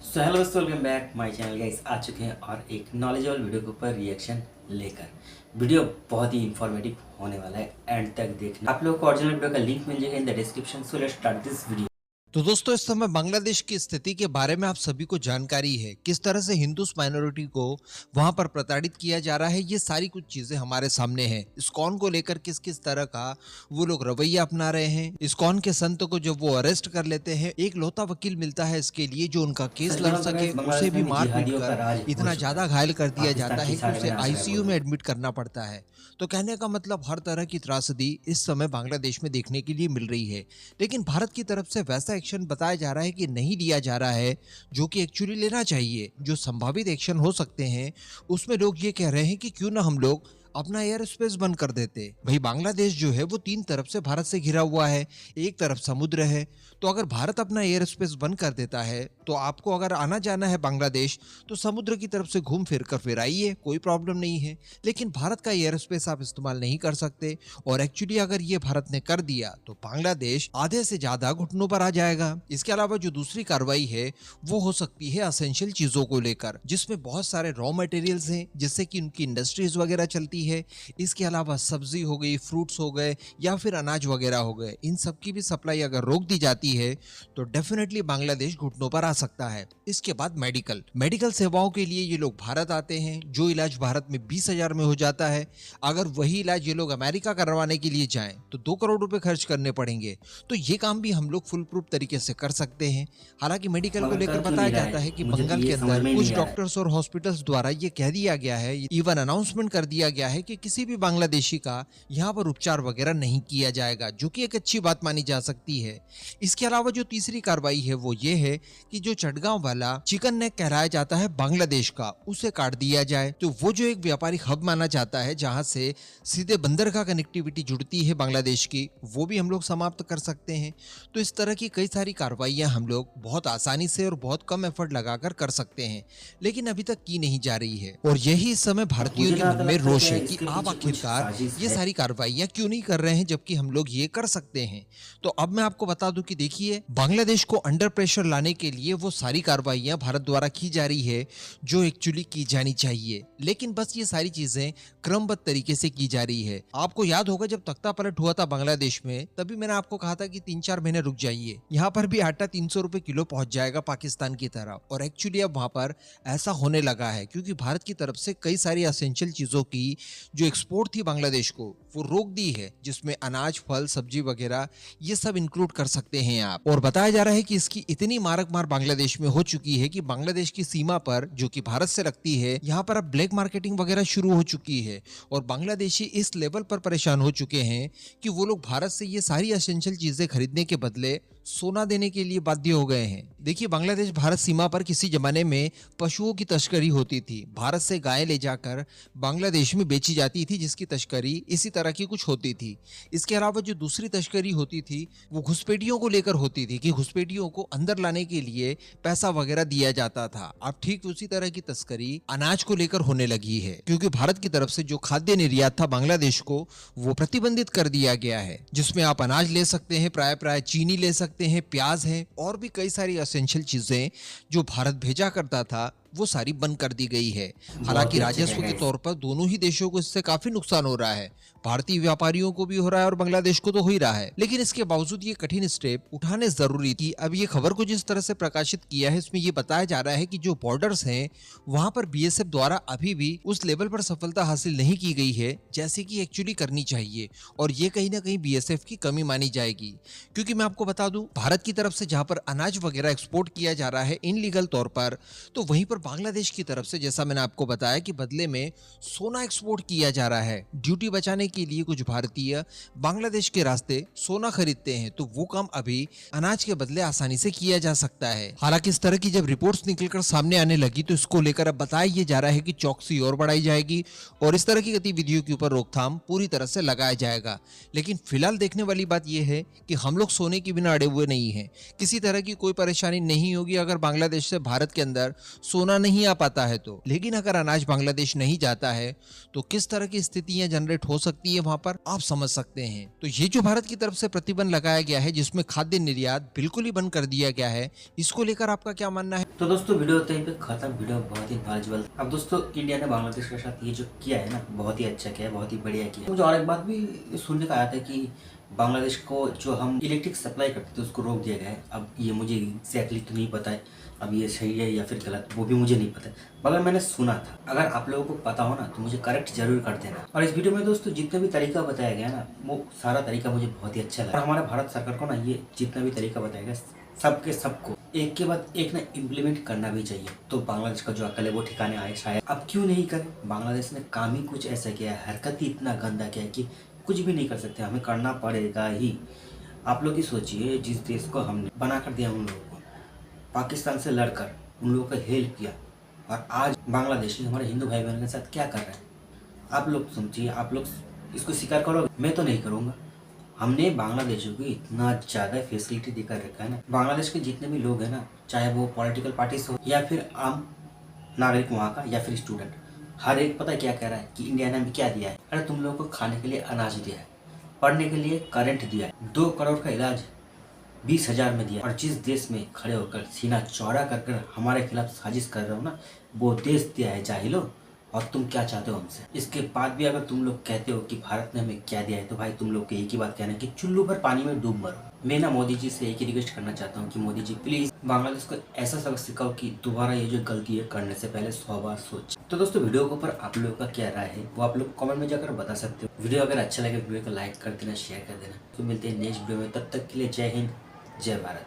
सो hello दोस्तों, welcome back my channel guys. आ चुके हैं और एक नॉलेजेबल वीडियो के ऊपर रिएक्शन लेकर। वीडियो बहुत ही इंफॉर्मेटिव होने वाला है, एंड तक देखना। आप लोगों को ओरिजिनल वीडियो का लिंक मिल जाएगा in the description. So let's start this video. तो दोस्तों, इस समय बांग्लादेश की स्थिति के बारे में आप सभी को जानकारी है। किस तरह से हिंदूस माइनॉरिटी को वहां पर प्रताड़ित किया जा रहा है, ये सारी कुछ चीजें हमारे सामने हैं। इस्कॉन को लेकर किस किस तरह का वो लोग रवैया अपना रहे हैं। इस्कॉन के संत को जब वो अरेस्ट कर लेते हैं, एक लौता वकील मिलता है इसके लिए जो उनका केस सच लड़ बताऊं तो सके, गाइस, उसे बांग्लादेश भी में भी मार पीट जिहादियों का कर राज हो इतना चुका ज्यादा है। घायल कर दिया पाकिस्तान जाता की है कि सारे उसे में नाच रहा है आईसीयू बोल में रहे एडमिट करना पड़ता है। तो कहने का मतलब, हर तरह की त्रासदी इस समय बांग्लादेश में देखने के लिए मिल रही है। लेकिन भारत की तरफ से वैसा एक्शन बताया जा रहा है कि नहीं लिया जा रहा है जो कि एक्चुअली लेना चाहिए। जो संभावित एक्शन हो सकते हैं, उसमें लोग ये कह रहे हैं कि क्यों ना हम लोग अपना एयर स्पेस बंद कर देते। भाई, बांग्लादेश जो है वो तीन तरफ से भारत से घिरा हुआ है। एक तरफ समुद्र है, तो अगर भारत अपना एयर स्पेस बंद कर देता है तो आपको अगर आना जाना है बांग्लादेश, तो समुद्र की तरफ से घूम फिर कर फिर आइए, कोई प्रॉब्लम नहीं है। लेकिन भारत का एयर स्पेस आप इस्तेमाल नहीं कर सकते। और एक्चुअली अगर ये भारत ने कर दिया तो बांग्लादेश आधे से ज्यादा घुटनों पर आ जाएगा। इसके अलावा जो दूसरी कार्रवाई है वो हो सकती है असेंशियल चीजों को लेकर, जिसमें बहुत सारे रॉ मटेरियल्स हैं जिससे कि उनकी इंडस्ट्रीज वगैरह चलती है। इसके अलावा सब्जी हो गई, फ्रूट्स हो गए, या फिर अनाज वगैरह हो गए, इन सब की भी सप्लाई अगर रोक दी जाती है तो डेफिनेटली बांग्लादेश घुटनों पर आ सकता है। इसके बाद मेडिकल मेडिकल सेवाओं के लिए ये लोग भारत आते हैं। जो इलाज भारत में 20,000 में हो जाता है, अगर वही इलाज ये लोग अमेरिका करवाने के लिए जाएं तो 2 करोड़ रुपए खर्च करने पड़ेंगे। तो ये काम भी हम लोग फुल प्रूफ तरीके से कर सकते हैं। हालांकि मेडिकल को मगर लेकर कर क्यों बताया नहीं रहा जाता है है, कि मुझे तो बंगाल ये के समझ अंदर में ही कुछ नहीं आ रहा है। डॉक्टर्स और हॉस्पिटल्स द्वारा ये कह दिया गया है, इवन अनाउंसमेंट कर दिया गया है कि किसी भी बांग्लादेशी का यहाँ पर उपचार वगैरह नहीं किया जाएगा, जो कि एक अच्छी बात मानी जा सकती है। इसके अलावा जो तीसरी कार्रवाई है वो ये है कि जो चटगांव वाला चिकन नेक कहलाया जाता है बांग्लादेश का, उसे काट दिया जाए। तो वो जो एक व्यापारिक हब माना जाता है जहां से सीधे बंदरगाह कनेक्टिविटी जुड़ती है बांग्लादेश की, वो भी हम लोग समाप्त कर सकते हैं। तो इस तरह की कई सारी कार्रवाइयां हम लोग बहुत आसानी से और बहुत कम एफर्ट लगाकर कर सकते हैं, लेकिन अभी तक की नहीं जा रही है। और यही इस समय भारतीयों मुझे के जहाँ मन तक में लगता है रोष क्या है है, कि इसके आप पीछे कुछ आखिरकार साजिश ये है। सारी कार्रवाइयां क्यों नहीं कर रहे हैं, जबकि हम लोग ये कर सकते हैं। तो अब मैं आपको बता दूं कि देखिए, बांग्लादेश को अंडर प्रेशर लाने के लिए वो सारी कार्रवाइयां भारत द्वारा की जा रही है जो एक्चुअली की जानी चाहिए। लेकिन बस ये सारी चीजें क्रमबद्ध तरीके से की जा रही है। आपको याद होगा जब तख्ता पलट हुआ था बांग्लादेश में, तभी मैंने आपको कहा था कि 3-4 महीने रुक जाइए, यहाँ पर भी आटा 300 रुपए किलो पहुंच जाएगा पाकिस्तान की तरफ। और एक्चुअली अब वहां पर ऐसा होने लगा है, क्योंकि भारत की तरफ से कई सारी असेंशियल चीजों की जो एक्सपोर्ट थी बांग्लादेश को, वो रोक दी है, जिसमें अनाज, फल, सब्जी वगैरह ये सब इंक्लूड कर सकते हैं आप। और बताया जा रहा है कि इसकी इतनी मारक मार बांग्लादेश में हो चुकी है कि बांग्लादेश की सीमा पर, जो कि भारत से लगती है, यहाँ पर अब ब्लैक मार्केटिंग वगैरह शुरू हो चुकी है। और बांग्लादेशी इस लेवल पर परेशान हो चुके हैं कि वो लोग भारत से ये सारी एसेंशियल चीजें खरीदने के बदले सोना देने के लिए बाध्य हो गए हैं। देखिए, बांग्लादेश भारत सीमा पर किसी जमाने में पशुओं की तस्करी होती थी। भारत से गायें ले जाकर बांग्लादेश में बेची जाती थी, जिसकी तस्करी इसी तरह की कुछ होती थी। इसके अलावा जो दूसरी तस्करी होती थी वो घुसपैठियों को लेकर होती थी, कि घुसपैठियों को अंदर लाने के लिए पैसा वगैरह दिया जाता था। अब ठीक उसी तरह की तस्करी अनाज को लेकर होने लगी है, क्योंकि भारत की तरफ से जो खाद्य निर्यात था बांग्लादेश को, वो प्रतिबंधित कर दिया गया है, जिसमें आप अनाज ले सकते हैं, प्राय प्राय चीनी ले सकते हैं, प्याज है, और भी कई सारी एसेंशियल चीजें जो भारत भेजा करता था वो सारी बंद कर दी गई है। बहुत हालांकि ही अच्छे राजस्व कह के गए। तौर पर दोनों ही देशों को इससे काफी नुकसान हो रहा है। भारतीय व्यापारियों को भी हो रहा है और बांग्लादेश को तो हो ही रहा है। लेकिन इसके बावजूद ये कठिन स्टेप उठाने जरूरी थी। अब ये खबर को जिस तरह से प्रकाशित किया है, इसमें ये बताया जा रहा है कि जो बॉर्डर्स हैं वहां पर बीएसएफ द्वारा अभी भी उस लेवल पर सफलता हासिल नहीं की गई है जैसे कि एक्चुअली करनी चाहिए। और ये कहीं ना कहीं बीएसएफ की कमी मानी जाएगी, क्योंकि मैं आपको बता दूं, भारत की तरफ से जहां पर अनाज वगैरह एक्सपोर्ट किया जा रहा है इनलीगल तौर पर, तो वहीं पर बांग्लादेश की तरफ से, जैसा मैंने आपको बताया, कि बदले में सोना एक्सपोर्ट किया जा रहा है। ड्यूटी बचाने के लिए कुछ भारतीय बांग्लादेश के रास्ते सोना खरीदते हैं, तो वो काम अभी अनाज के बदले आसानी से किया जा सकता है। हालांकि इस तरह की जब रिपोर्ट्स निकलकर सामने आने लगी तो इसको लेकर अब बताया ये जा रहा है कि चौकसी और बढ़ाई जाएगी और इस तरह की गतिविधियों के ऊपर रोकथाम पूरी तरह से लगाया जाएगा। लेकिन फिलहाल देखने वाली बात यह है कि हम लोग सोने के बिना अड़े हुए नहीं हैं। किसी तरह की कोई परेशानी नहीं होगी अगर बांग्लादेश से भारत के अंदर सोना सोना नहीं आ पाता है तो। लेकिन अगर अनाज बांग्लादेश नहीं जाता है तो किस तरह की स्थितियां जनरेट हो सकती है वहां पर, आप समझ सकते हैं। तो ये जो भारत की तरफ से प्रतिबंध लगाया गया है, जिसमें खाद्य निर्यात बिल्कुल ही बंद कर दिया गया है, इसको लेकर आपका क्या मानना है? तो दोस्तों वीडियो होते ही पे खत्म। वीडियो बहुत ही नॉलेजेबल। अब दोस्तों इंडिया ने बांग्लादेश के साथ ये जो किया है ना, बहुत ही अच्छा किया है, बहुत ही बढ़िया किया है। मुझे और एक बात भी सुनने का आया था कि बांग्लादेश को जो हम इलेक्ट्रिक सप्लाई करते थे उसको रोक दिया गया है। अब ये मुझे एग्जैक्टली तो नहीं पता है, अब ये सही है या फिर गलत वो भी मुझे नहीं पता है, मगर मैंने सुना था। अगर आप लोगों को पता हो ना तो मुझे करेक्ट जरूर कर देना। और इस वीडियो में दोस्तों जितना भी तरीका बताया गया ना, वो सारा तरीका मुझे बहुत ही अच्छा लगा। और हमारा भारत सरकार को ना ये जितना भी तरीका बताया गया सबके सबको एक के बाद एक ना इम्प्लीमेंट करना भी चाहिए, तो बांग्लादेश का जो अकल है वो ठिकाने आए शायद। अब क्यों नहीं करे? बांग्लादेश ने काम ही कुछ ऐसा किया है, हरकत ही इतना गंदा किया है कि कुछ भी नहीं कर सकते, हमें करना पड़ेगा ही। आप लोग ही सोचिए, जिस देश को हमने बना कर दिया उन लोगों को, पाकिस्तान से लड़कर उन लोगों को हेल्प किया, और आज बांग्लादेशी हमारे हिंदू भाई बहनों के साथ क्या कर रहे हैं आप लोग समझिए। आप लोग इसको स्वीकार करोगे? मैं तो नहीं करूँगा। हमने बांग्लादेशियों को इतना ज़्यादा फैसिलिटी देकर रखा है ना, बांग्लादेश के जितने भी लोग हैं ना, चाहे वो पॉलिटिकल पार्टीज हो या फिर आम नागरिक वहाँ का या फिर स्टूडेंट, हर एक पता क्या कह रहा है कि इंडिया ने हमें क्या दिया है। अरे तुम लोगों को खाने के लिए अनाज दिया है, पढ़ने के लिए करंट दिया है, 2 करोड़ का इलाज 20,000 में दिया। और जिस देश में खड़े होकर सीना चौड़ा कर हमारे खिलाफ साजिश कर रहे हो ना, वो देश दिया है जाहिलो। और तुम क्या चाहते हो हमसे? इसके बाद भी अगर तुम लोग कहते हो कि भारत ने हमें क्या दिया है, तो भाई तुम लोग को एक ही बात कहना है कि चुल्लू भर पानी में डूब मरो। मैं ना मोदी जी से एक ही रिक्वेस्ट करना चाहता हूँ कि मोदी जी प्लीज बांग्लादेश को ऐसा सबक सिखाओ कि दोबारा ये जो गलती है करने से पहले 100 बार सोच। तो दोस्तों वीडियो के ऊपर आप लोगों का क्या राय है वो आप लोग कमेंट में जाकर बता सकते हो। वीडियो अगर अच्छा लगे वीडियो को लाइक कर देना, शेयर कर देना। तो मिलते हैं नेक्स्ट वीडियो में, तब तक के लिए जय हिंद, जय भारत।